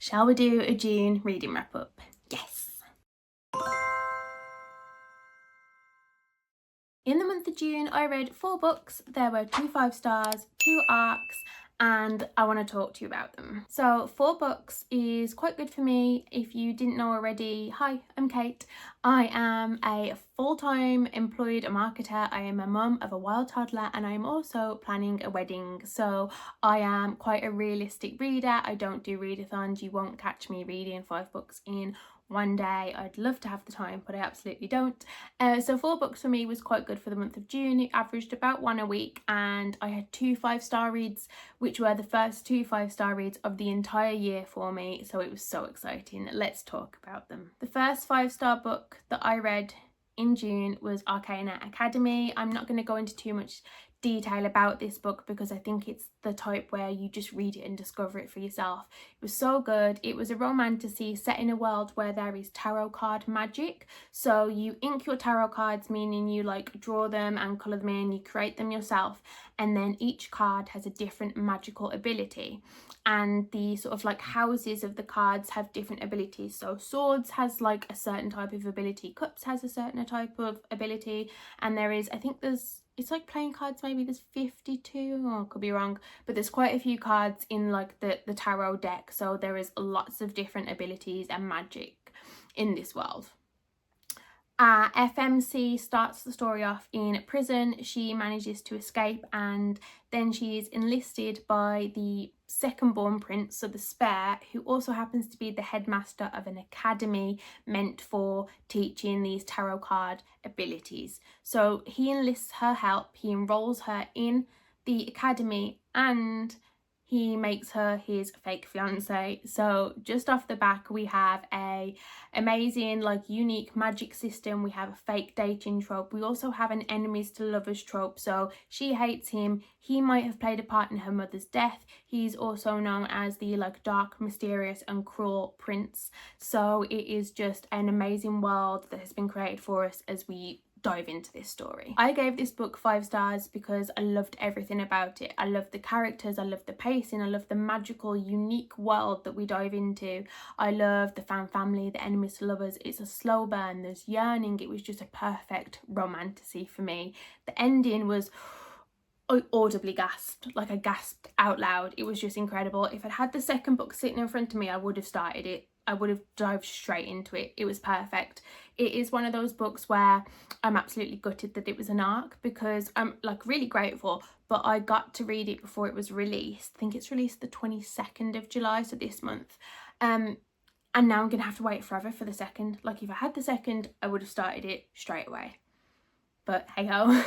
Shall we do a June reading wrap up? Yes! In the month of June, I read 4 books. There were 2 5-stars, 2 arcs, and I want to talk to you about them. So 4 books is quite good for me. If you didn't know already, hi, I'm Kate. I am a full-time employed marketer. I am a mum of a wild toddler, and I am also planning a wedding. So I am quite a realistic reader. I don't do readathons. You won't catch me reading 5 books in one day. I'd love to have the time, but I absolutely don't. So 4 books for me was quite good for the month of June. It averaged about 1 a week, and I had 2 5-star reads, which were the first 2 5-star reads of the entire year for me. So it was so exciting. Let's talk about them. The first 5-star book that I read in June was Arcana Academy. I'm not going to go into too much detail about this book because I think it's the type where you just read it and discover it for yourself. It was so good. It was a romantasy set in a world where there is tarot card magic. So you ink your tarot cards, meaning you like draw them and colour them in, you create them yourself, and then each card has a different magical ability, and the sort of like houses of the cards have different abilities. So swords has like a certain type of ability, cups has a certain type of ability, and there is, I think it's like playing cards, maybe there's 52, or I could be wrong, but there's quite a few cards in like the tarot deck, so there is lots of different abilities and magic in this world. FMC starts the story off in prison. She manages to escape, and then she is enlisted by the second born prince, so the spare, who also happens to be the headmaster of an academy meant for teaching these tarot card abilities. So he enlists her help, he enrolls her in the academy, and he makes her his fake fiance. So just off the back, we have a amazing, like, unique magic system. We have a fake dating trope. We also have an enemies to lovers trope. So she hates him. He might have played a part in her mother's death. He's also known as the like dark, mysterious and cruel prince. So it is just an amazing world that has been created for us as we dive into this story. I gave this book 5 stars because I loved everything about it. I loved the characters, I loved the pacing, I loved the magical, unique world that we dive into. I loved the fan family, the enemies to lovers. It's a slow burn, there's yearning. It was just a perfect romantasy for me. The ending was, I audibly gasped, like I gasped out loud. It was just incredible. If I'd had the second book sitting in front of me, I would have started it. I would have dived straight into it. It was perfect. It is one of those books where I'm absolutely gutted that it was an arc, because I'm like really grateful, but I got to read it before it was released. I think it's released the 22nd of July, so this month. And now I'm gonna have to wait forever for the second. Like, if I had the second, I would have started it straight away. But hey ho.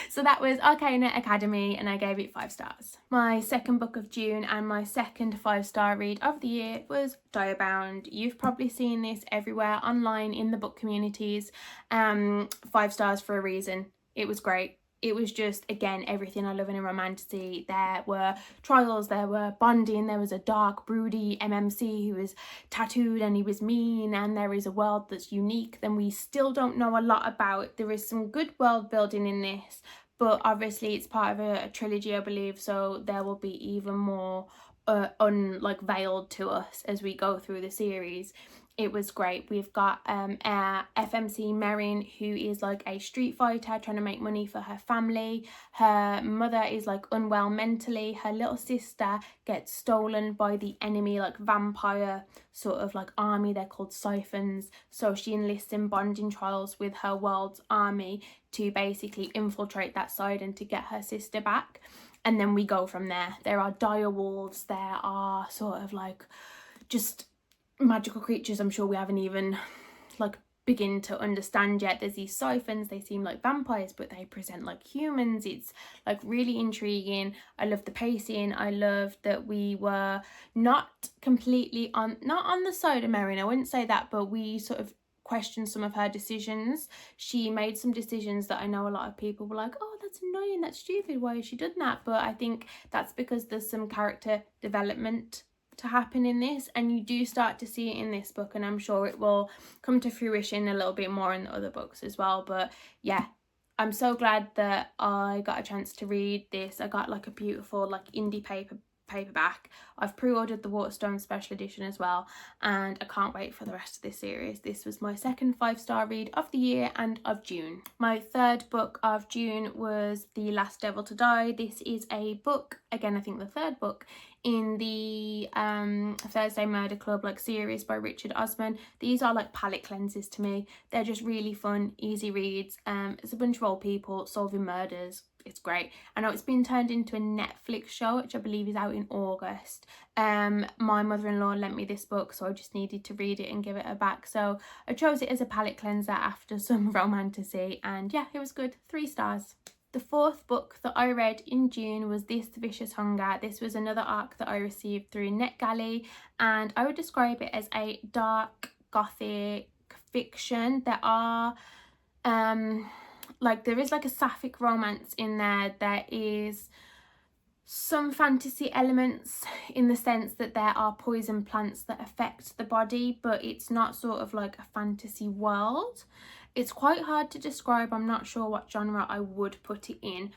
So that was Arcana Academy, and I gave it 5 stars. My second book of June and my second 5-star read of the year was Diabound. You've probably seen this everywhere online in the book communities. 5 stars for a reason. It was great. It was just, again, everything I love in a romantasy. There were trials, there were bonding, there was a dark, broody MMC who was tattooed and he was mean, and there is a world that's unique that we still don't know a lot about. There is some good world building in this, but obviously it's part of a trilogy, I believe, so there will be even more veiled to us as we go through the series. It was great. We've got FMC Merrin, who is like a street fighter trying to make money for her family. Her mother is like unwell mentally. Her little sister gets stolen by the enemy, like vampire sort of like army. They're called Siphons. So she enlists in bonding trials with her world's army to basically infiltrate that side and to get her sister back. And then we go from there. There are dire wolves. There are sort of like just magical creatures I'm sure we haven't even like begin to understand yet. There's these siphons, they seem like vampires but they present like humans. It's like really intriguing. I love the pacing. I love that we were not completely not on the side of Merrin, I wouldn't say that, but we sort of questioned some of her decisions. She made some decisions that I know a lot of people were like, oh, that's annoying, that's stupid, why has she done that? But I think that's because there's some character development to happen in this, and you do start to see it in this book, and I'm sure it will come to fruition a little bit more in the other books as well. But yeah, I'm so glad that I got a chance to read this. I got like a beautiful like indie paperback. I've pre-ordered the Waterstone special edition as well, and I can't wait for the rest of this series. This was my second 5-star read of the year and of June. My third book of June was The Last Devil to Die. This is a book, again I think the third book in the Thursday Murder Club like series by Richard Osman. These are like palate cleansers to me. They're just really fun, easy reads. It's a bunch of old people solving murders. It's great. I know it's been turned into a Netflix show, which I believe is out in August. My mother-in-law lent me this book, so I just needed to read it and give it a back. So I chose it as a palate cleanser after some romantasy, and yeah, it was good. 3 stars. The fourth book that I read in June was This Vicious Hunger. This was another ARC that I received through NetGalley, and I would describe it as a dark gothic fiction. There are there is like a sapphic romance in there. There is some fantasy elements in the sense that there are poison plants that affect the body, but it's not sort of like a fantasy world. It's quite hard to describe. I'm not sure what genre I would put it in.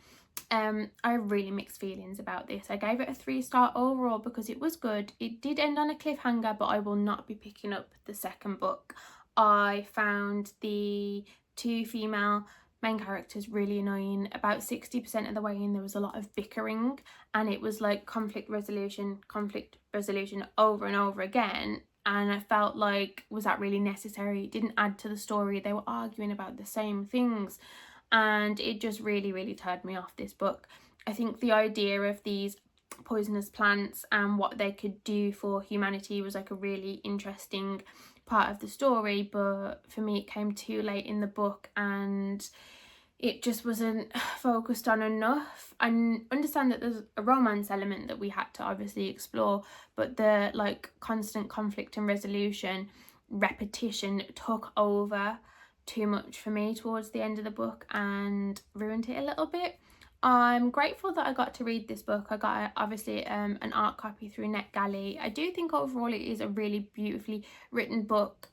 I have really mixed feelings about this. I gave it a 3-star overall because it was good. It did end on a cliffhanger, but I will not be picking up the second book. I found the 2 female main characters really annoying. About 60% of the way in, there was a lot of bickering, and it was like conflict resolution over and over again. And I felt like, was that really necessary? It didn't add to the story. They were arguing about the same things, and it just really turned me off, this book. I think the idea of these poisonous plants and what they could do for humanity was like a really interesting part of the story, but for me it came too late in the book and it just wasn't focused on enough. I understand that there's a romance element that we had to obviously explore, but the like constant conflict and resolution repetition took over too much for me towards the end of the book and ruined it a little bit. I'm grateful that I got to read this book. I got obviously an art copy through NetGalley. I do think overall it is a really beautifully written book.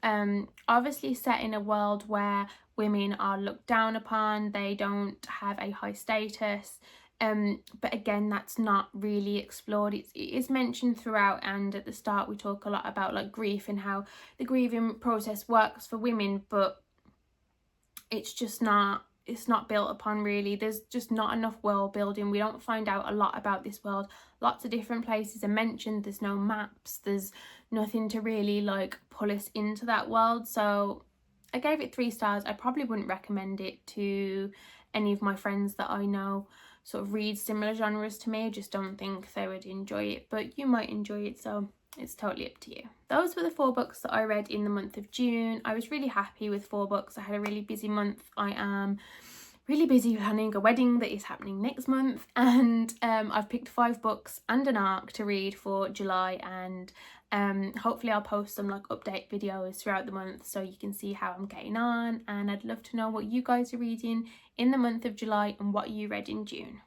Obviously set in a world where women are looked down upon, they don't have a high status. But again, that's not really explored. It is mentioned throughout, and at the start we talk a lot about like grief and how the grieving process works for women, but it's not built upon really. There's just not enough world building. We don't find out a lot about this world. Lots of different places are mentioned. There's no maps, there's nothing to really like pull us into that world. So I gave it 3 stars. I probably wouldn't recommend it to any of my friends that I know sort of read similar genres to me. I just don't think they would enjoy it, but you might enjoy it, so it's totally up to you. Those were the 4 books that I read in the month of June. I was really happy with 4 books. I had a really busy month. I am really busy planning a wedding that is happening next month, and I've picked 5 books and an ARC to read for July, and hopefully I'll post some like update videos throughout the month so you can see how I'm getting on, and I'd love to know what you guys are reading in the month of July and what you read in June.